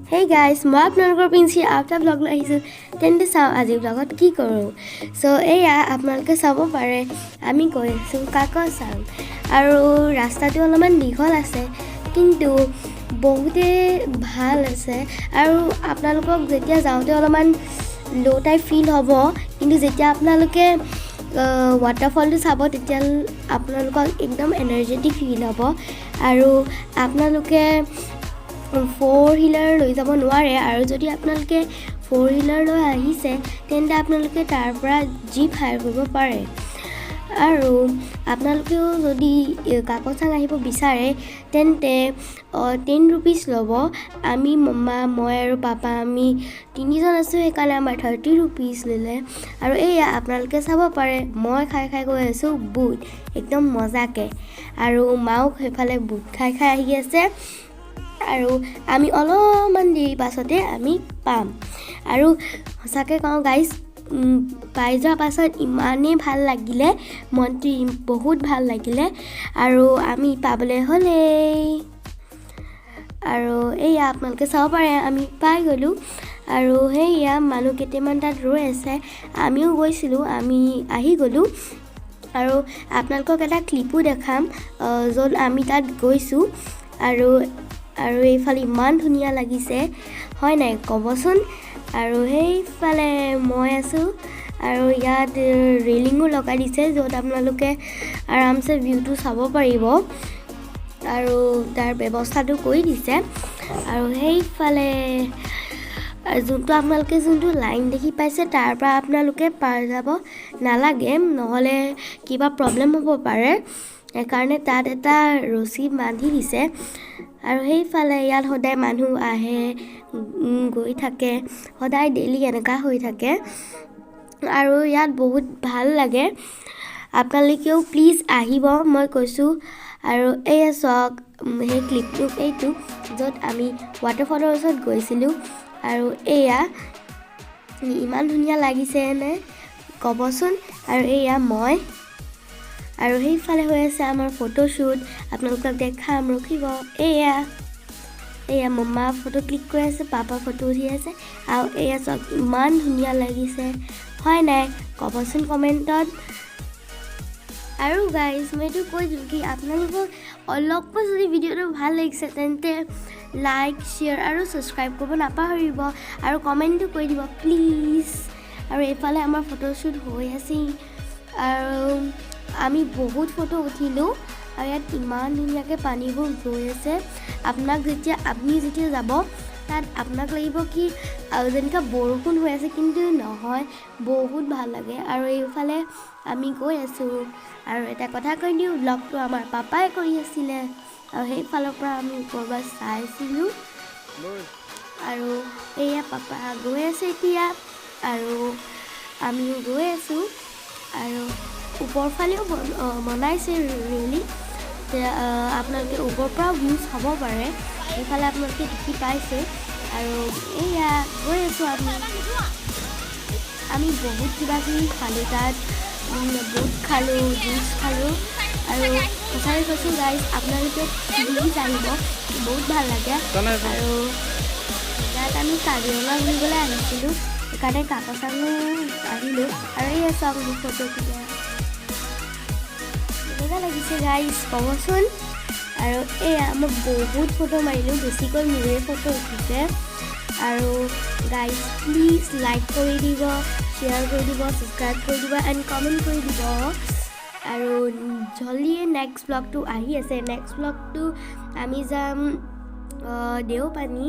Hey guys, মই আপোনালোকৰ পিন্সি after blog লৈ আহিছোঁ তেন্তে চাওঁ আজি ব্লগত কি কৰোঁ এয়া আপোনালোকে চাব পাৰে আমি গৈ আছোঁ কাকচাং আৰু ৰাস্তাটো অলপমান দীঘল আছে কিন্তু বহুতে ভাল আছে আৰু আপোনালোকক যেতিয়া যাওঁতে অলপমান লো টাইপ ফিল হ'ব কিন্তু যেতিয়া আপোনালোকে waterfallটো চাব তেতিয়া আপোনালোকক একদম এনাৰ্জেটিক ফিল হ'ব আৰু আপোনালোকে four wheeler লৈ যাব নোৱাৰে আৰু যদি আপোনালোকে four wheeler লৈ আহিছে তেন্তে আপোনালোকে তাৰ পৰা জিপ হায়াৰ কৰিব পাৰে আৰু আপোনালোকেও যদি কাকচাং আহিব বিচাৰে তেন্তে 10 rupees ল'ব আমি মম্মা মই আৰু পাপা আমি তিনিজন আছো সেইকাৰণে আমাৰ 30 rupees ল'লে আৰু এয়া আপোনালোকে চাব পাৰে মই খাই গৈ আছো বুট একদম মজাকে আৰু মাও সেইফালে বুট খাই আহি আছে আৰু আমি অলপমান দেৰি পাছতে আমি পাম আৰু সঁচাকৈ কওঁ গাইজ পাই যোৱা পাছত ইমানেই ভাল লাগিলে মনটো বহুত ভাল লাগিলে আৰু আমি পাবলৈ হ'লেই আৰু এয়া আপোনালোকে চাব পাৰে আমি পাই গ'লোঁ আৰু সেয়া মানুহ কেইটামান তাত ৰৈ আছে আমিও গৈছিলোঁ আমি আহি গ'লোঁ আৰু আপোনালোকক এটা ক্লিপো দেখাম য'ত আমি তাত গৈছোঁ আৰু এইফালে ইমান ধুনীয়া লাগিছে হয় নাই ক'বচোন আৰু সেইফালে মই আছোঁ আৰু ইয়াত ৰেলিঙো লগাই দিছে য'ত আপোনালোকে আৰামছে ভিউটো চাব পাৰিব আৰু তাৰ ব্যৱস্থাটো কৰি দিছে আৰু সেইফালে যোনটো আপোনালোকে যোনটো লাইন দেখি পাইছে তাৰ পৰা আপোনালোকে পাৰ যাব নালাগে নহ'লে কিবা প্ৰব্লেম হ'ব পাৰে সেইকাৰণে তাত এটা ৰছী বান্ধি দিছে আৰু সেইফালে ইয়াত সদায় মানুহ আহে গৈ থাকে সদায় ডেইলি এনেকা হৈ থাকে আৰু ইয়াত বহুত ভাল লাগে আপোনালোকেও প্লিজ আহিব মই কৈছোঁ আৰু এয়া চাওক সেই ক্লিপটো এইটো য'ত আমি waterfallৰ ওচৰত গৈছিলোঁ আৰু এয়া ইমান ধুনীয়া লাগিছে নে ক'বচোন আৰু এয়া মই আৰু সেইফালে হৈ আছে আমাৰ ফটোশ্বুট আপোনালোকক দেখাম ৰখিব এয়া মম্মা ফটো ক্লিক কৰি আছে পাপা ফটো উঠি আছে আৰু এয়া চাওক ইমান ধুনীয়া লাগিছে হয় নাই ক'বচোন কমেণ্টত আৰু গাইজ মই এইটো কৈ দিওঁ কি আপোনালোকক অলপমান যদি ভিডিঅ'টো ভাল লাগিছে তেন্তে লাইক শ্বেয়াৰ আৰু ছাবস্ক্ৰাইব কৰিব নাপাহৰিব আৰু কমেণ্টটো কৰি দিব প্লিজ আৰু এইফালে আমাৰ ফটোশ্বুট হৈ আছে আৰু আমি বহুত ফটো উঠিলোঁ আৰু ইয়াত ইমান ধুনীয়াকৈ পানীবোৰ গৈ আছে আপুনি যেতিয়া যাব তাত আপোনাক লাগিব কি যেনেকৈ বৰষুণ হৈ আছে কিন্তু নহয় বহুত ভাল লাগে আৰু এইফালে আমি গৈ আছোঁ আৰু এটা কথা কৈ দিওঁ ব্লগটো আমাৰ পাপাই কৰি আছিলে আৰু সেইফালৰ পৰা আমি ওপৰৰ পৰা চাইছিলোঁ আৰু এয়া পাপা গৈ আছে এতিয়া আৰু আমিও গৈ আছোঁ আৰু ওপৰ ফালেও বনাইছে ৰেলি আপোনালোকে ওপৰৰ পৰাও ভিউজ হ'ব পাৰে এইফালে আপোনালোকে দেখি পাইছে আৰু এয়া গৈ আছোঁ আমি বহুত কিবাকিবি খালোঁ তাত বুট খালোঁ জুচ খালোঁ আৰু সঁচাকৈ কৈছোঁ গাইজ আপোনালোকে প্লিজ আহিব বহুত ভাল লাগে আৰু ইয়াত আমি কাজিৰঙা ঘূৰিবলৈ আহিছিলোঁ সেইকাৰণে কাকচাঙলৈ আহিলোঁ আৰু এয়া চাওক মোৰ ফটো কেনেকুৱা লাগিছে গাইজ ক'বচোন আৰু এয়া মই বহুত ফটো মাৰিলোঁ বেছিকৈ মোৰে ফটো উঠিছে আৰু গাইজ প্লিজ লাইক কৰি দিব শ্বেয়াৰ কৰি দিব ছাবস্ক্ৰাইব কৰি দিব এণ্ড কমেণ্ট কৰি দিব আৰু জলদিয়ে নেক্সট ব্লগটো আহি আছে নেক্সট ব্লগটো আমি যাম দেওপানী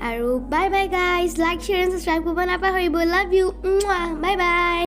আৰু bye bye guys like share and subscribe কৰিব নাপাহৰিব লাভ ইউ বাই বাই